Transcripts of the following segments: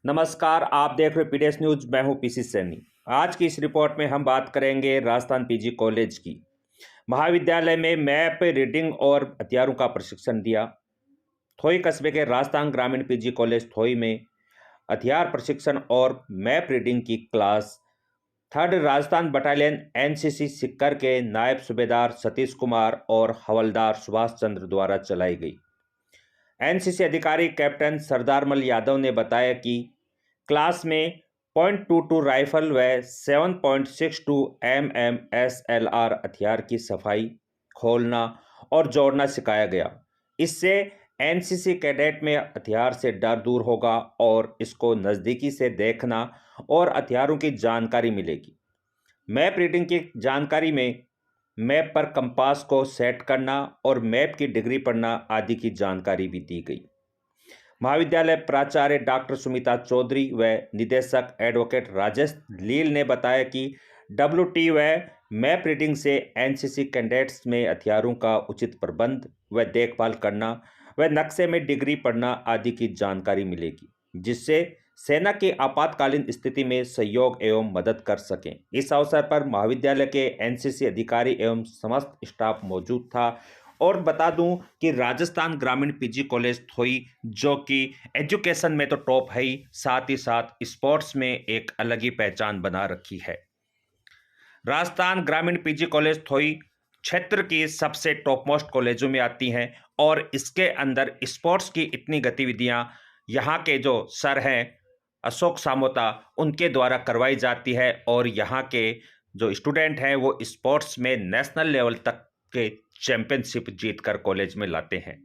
नमस्कार, आप देख रहे पीडीएस न्यूज। मैं हूं पीसी सैनी। आज की इस रिपोर्ट में हम बात करेंगे राजस्थान पीजी कॉलेज की। महाविद्यालय में मैप रीडिंग और हथियारों का प्रशिक्षण दिया। थोई कस्बे के राजस्थान ग्रामीण पीजी कॉलेज थोई में हथियार प्रशिक्षण और मैप रीडिंग की class 3rd Rajasthan battalion NCC Sikar के नायब सूबेदार सतीश कुमार और हवलदार सुभाष चंद्र द्वारा चलाई गई। एनसीसी अधिकारी कैप्टन सरदारमल यादव ने बताया कि क्लास में .22 राइफल व 7.62 mm SLR हथियार की सफाई, खोलना और जोड़ना सिखाया गया। इससे एनसीसी कैडेट में हथियार से डर दूर होगा और इसको नज़दीकी से देखना और हथियारों की जानकारी मिलेगी। मैप रीडिंग की जानकारी में मैप पर कंपास को सेट करना और मैप की डिग्री पढ़ना आदि की जानकारी भी दी गई। महाविद्यालय प्राचार्य डॉक्टर सुमिता चौधरी व निदेशक एडवोकेट राजेश लील ने बताया कि WT व मैप रीडिंग से एनसीसी कैडेट्स में हथियारों का उचित प्रबंध व देखभाल करना व नक्शे में डिग्री पढ़ना आदि की जानकारी मिलेगी, जिससे सेना की आपातकालीन स्थिति में सहयोग एवं मदद कर सकें। इस अवसर पर महाविद्यालय के एनसीसी अधिकारी एवं समस्त स्टाफ मौजूद था। और बता दूं कि राजस्थान ग्रामीण पीजी कॉलेज थोई जो कि एजुकेशन में तो टॉप है ही, साथ ही साथ स्पोर्ट्स में एक अलग ही पहचान बना रखी है। राजस्थान ग्रामीण पीजी कॉलेज थोई क्षेत्र की सबसे टॉप मोस्ट कॉलेजों में आती हैं और इसके अंदर स्पोर्ट्स की इतनी गतिविधियां यहाँ के जो सर हैं अशोक सामोता, उनके द्वारा करवाई जाती है और यहाँ के जो स्टूडेंट हैं वो स्पोर्ट्स में नेशनल लेवल तक के चैंपियनशिप जीतकर कॉलेज में लाते हैं।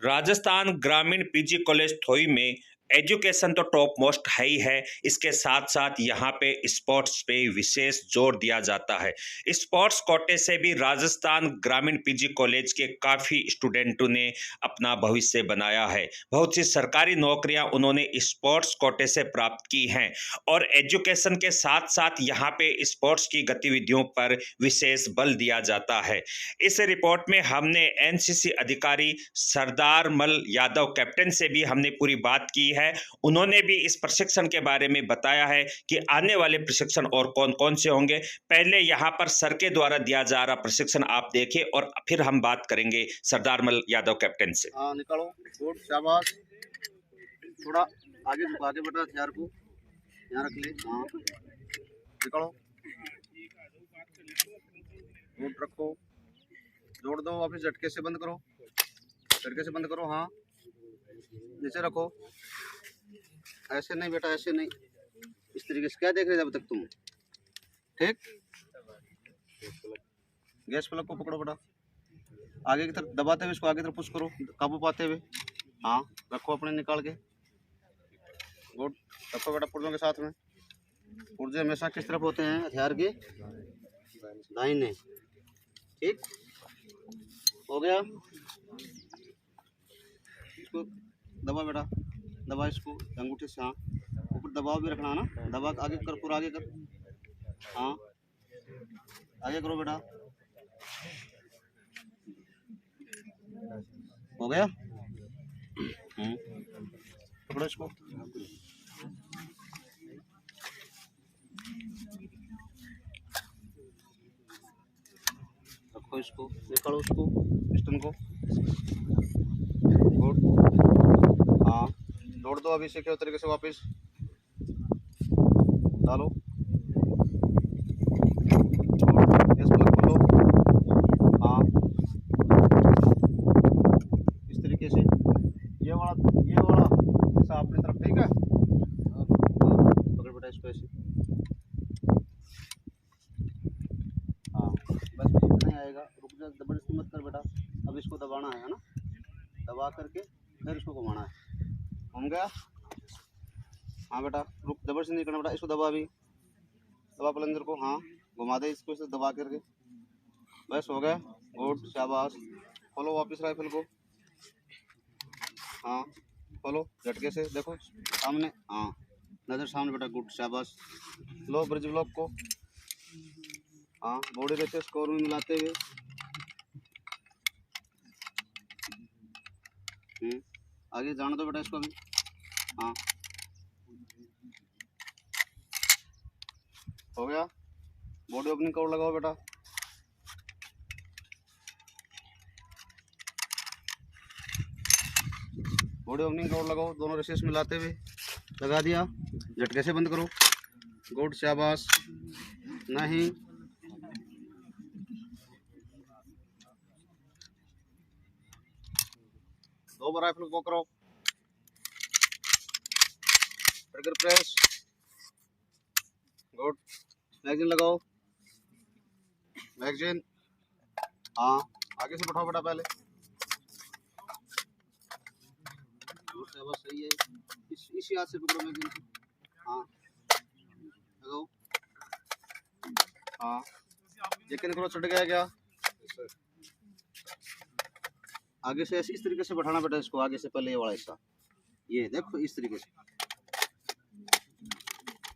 राजस्थान ग्रामीण पीजी कॉलेज थोई में एजुकेशन तो टॉप मोस्ट है ही है, इसके साथ साथ यहाँ पे स्पोर्ट्स पे विशेष जोर दिया जाता है। स्पोर्ट्स कोटे से भी राजस्थान ग्रामीण पीजी कॉलेज के काफ़ी स्टूडेंटों ने अपना भविष्य बनाया है। बहुत सी सरकारी नौकरियां उन्होंने स्पोर्ट्स कोटे से प्राप्त की हैं और एजुकेशन के साथ साथ यहाँ पे स्पोर्ट्स की गतिविधियों पर विशेष बल दिया जाता है। इस रिपोर्ट में हमने एनसीसी अधिकारी सरदारमल यादव कैप्टन से भी हमने पूरी बात की है। उन्होंने भी इस प्रशिक्षण के बारे में बताया है कि आने वाले प्रशिक्षण और कौन कौन से होंगे। पहले यहाँ पर सर के द्वारा दिया जा रहा प्रशिक्षण आप देखें और फिर हम बात करेंगे सरदारमल यादव कैप्टन से। निकालो, गुड, शाबाश। थोड़ा आगे झुका के बेटा हथियार को यहाँ रख ले। हाँ, निकालो, गुड, रखो, जोड़ दो, वापिस झटके से बंद करो, झटके से बंद करो। हाँ, नीचे रखो, ऐसे नहीं बेटा, ऐसे नहीं, इस तरीके से। क्या देख रहे थे अब तक तुम? ठीक, गैस प्लग को पकड़ो बेटा, आगे की तरफ दबाते हुए इसको आगे की तरफ पुश करो, काबू पाते हुए। हाँ, रखो अपने निकाल के, गुड, रखो बेटा पुर्जों के साथ में। पुर्जे हमेशा किस तरफ होते हैं? हथियार के दाहिने। ठीक, हो गया। इसको दबा बेटा, दबा इसको अंगूठे से। हाँ, ऊपर दबाव भी रखना है ना, दबा आगे कर, पूरा आगे कर। हाँ, आगे करो बेटा, हो गया। पकड़ो इसको, रखो इसको, निकालो उसको, पिस्टन को, गुड। हाँ, जोड़ दो अभी सीखे तरीके से, वापस डालो, गैस प्लग खोलो। हाँ, इस तरीके से ये वाला हिस्सा अपनी तरफ। ठीक है, पकड़ बेटा इसको ऐसे। हाँ, बस नहीं आएगा, रुक जा, जबरदस्ती मत कर बेटा। अब इसको दबाना है ना, दबा करके फिर इसको घुमाना है। घूम गया। हाँ बेटा, रुक, जबरदस्ती नहीं करना बेटा, इसको दबा भी, दबा प्लंजर को। हाँ, घुमा दे इसको, इसे दबा करके, बस हो गया, गुड, शाबाश। खोलो वापस राइफल को। हाँ, खोलो झटके से, देखो सामने। हाँ, नज़र सामने बेटा, गुड, शाबाश। लो ब्रिज ब्लॉक को। हाँ, बॉडी रेसे स्कोर में मिलाते हुए। आगे जाने दो बेटा इसको भी। हाँ, हो गया। बॉडी ओपनिंग कवर लगाओ बेटा। बॉडी ओपनिंग कवर लगाओ, दोनों रेसेस मिलाते हुए लगा दिया। झटके से बंद करो। गुड, शाबाश। नहीं, दो बार राइफल को करो। Trigger press. गुड। मैगजीन लगाओ। मैगजीन, हाँ आगे से बैठाओ बेटा पहले। बस सही है। इसी हाथ से पकड़ो मैगजीन से। हाँ लगाओ। हाँ यकीन करो चढ़ गया क्या? आगे से ऐसे इस तरीके से बैठाना बेटा इसको, आगे से पहले ये वाला हिस्सा, ये देखो इस तरीके से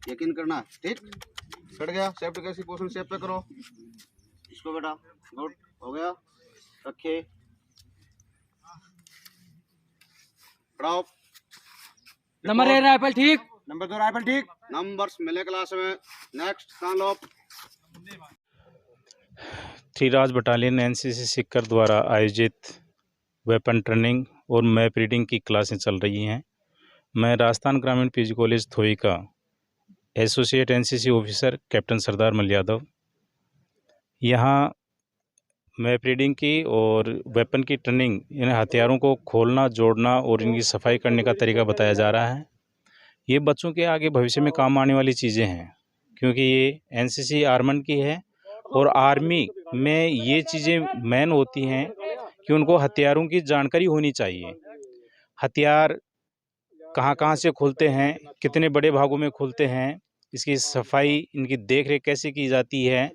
यकीन करना। ठीक, चढ़ गया। सेफ्टी कैसी पोजीशन सेफ पे करो इसको बेटा। गुड, हो गया। रखिए, बढ़ाओ। नंबर 1 राइफल ठीक, नंबर 2 राइफल ठीक। नंबर्स मिले क्लास में। नेक्स्ट कान लो। थ्रीराज बटालियन एनसीसी सीकर द्वारा आयोजित वेपन ट्रेनिंग और मैप रीडिंग की क्लासें चल रही हैं। मैं राजस्थान ग्रामीण पीजी कॉलेज थोई का एसोसिएट एनसीसी ऑफिसर कैप्टन सरदार मल यादव। यहाँ मैप रीडिंग की और वेपन की ट्रेनिंग, इन हथियारों को खोलना, जोड़ना और इनकी सफाई करने का तरीका बताया जा रहा है। ये बच्चों के आगे भविष्य में काम आने वाली चीज़ें हैं, क्योंकि ये एनसीसी आर्मड की है और आर्मी में ये चीज़ें मेन होती हैं कि उनको हथियारों की जानकारी होनी चाहिए। हथियार कहाँ कहाँ से खुलते हैं, कितने बड़े भागों में खुलते हैं, इसकी सफाई, इनकी देखरेख कैसे की जाती है,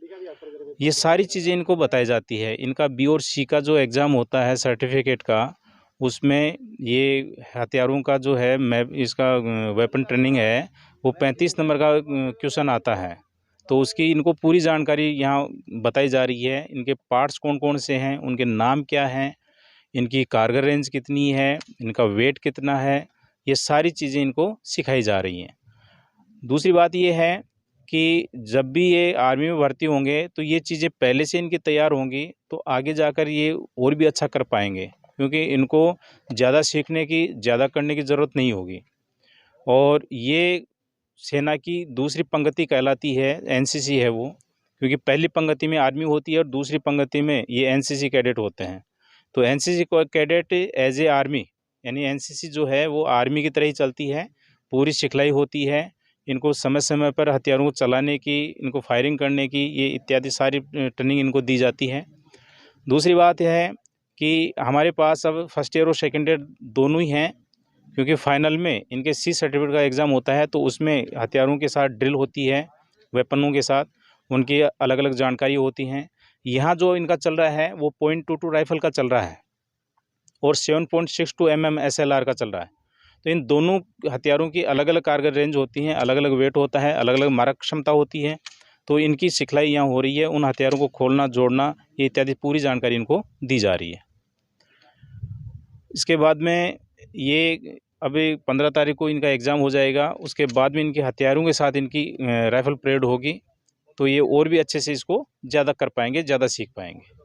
ये सारी चीज़ें इनको बताई जाती है। इनका बी और सी का जो एग्ज़ाम होता है सर्टिफिकेट का, उसमें ये हथियारों का जो है मैप, इसका वेपन ट्रेनिंग है, वो 35 नंबर का क्वेश्चन आता है। तो उसकी इनको पूरी जानकारी यहाँ बताई जा रही है। इनके पार्ट्स कौन कौन से हैं, उनके नाम क्या हैं, इनकी कारगर रेंज कितनी है, इनका वेट कितना है, ये सारी चीज़ें इनको सिखाई जा रही हैं। दूसरी बात ये है कि जब भी ये आर्मी में भर्ती होंगे तो ये चीज़ें पहले से इनकी तैयार होंगी, तो आगे जाकर ये और भी अच्छा कर पाएंगे, क्योंकि इनको ज़्यादा सीखने की, ज़्यादा करने की ज़रूरत नहीं होगी। और ये सेना की दूसरी पंक्ति कहलाती है, एनसीसी है वो, क्योंकि पहली पंक्ति में आर्मी होती है और दूसरी पंक्ति में ये एनसीसी कैडेट होते हैं। तो NCC cadet as a army, यानी एनसीसी जो है वो आर्मी की तरह ही चलती है। पूरी सिखलाई होती है, इनको समय समय पर हथियारों को चलाने की, इनको फायरिंग करने की, ये इत्यादि सारी ट्रेनिंग इनको दी जाती है। दूसरी बात यह है कि हमारे पास अब फर्स्ट ईयर और सेकेंड ईयर दोनों ही हैं, क्योंकि फाइनल में इनके सी सर्टिफिकेट का एग्ज़ाम होता है, तो उसमें हथियारों के साथ ड्रिल होती है, वेपनों के साथ उनकी अलग अलग जानकारी होती हैं। यहाँ जो इनका चल रहा है वो .22 राइफल का चल रहा है और 7.62 mm SLR का चल रहा है। तो इन दोनों हथियारों की अलग अलग कारगर रेंज होती हैं, अलग अलग वेट होता है, अलग अलग मारक क्षमता होती है। तो इनकी सिखलाई यहाँ हो रही है, उन हथियारों को खोलना, जोड़ना, ये इत्यादि पूरी जानकारी इनको दी जा रही है। इसके बाद में ये अभी 15 तारीख को इनका एग्ज़ाम हो जाएगा, उसके बाद में इनके हथियारों के साथ इनकी राइफल परेड होगी, तो ये और भी अच्छे से इसको ज़्यादा कर पाएंगे, ज़्यादा सीख पाएंगे।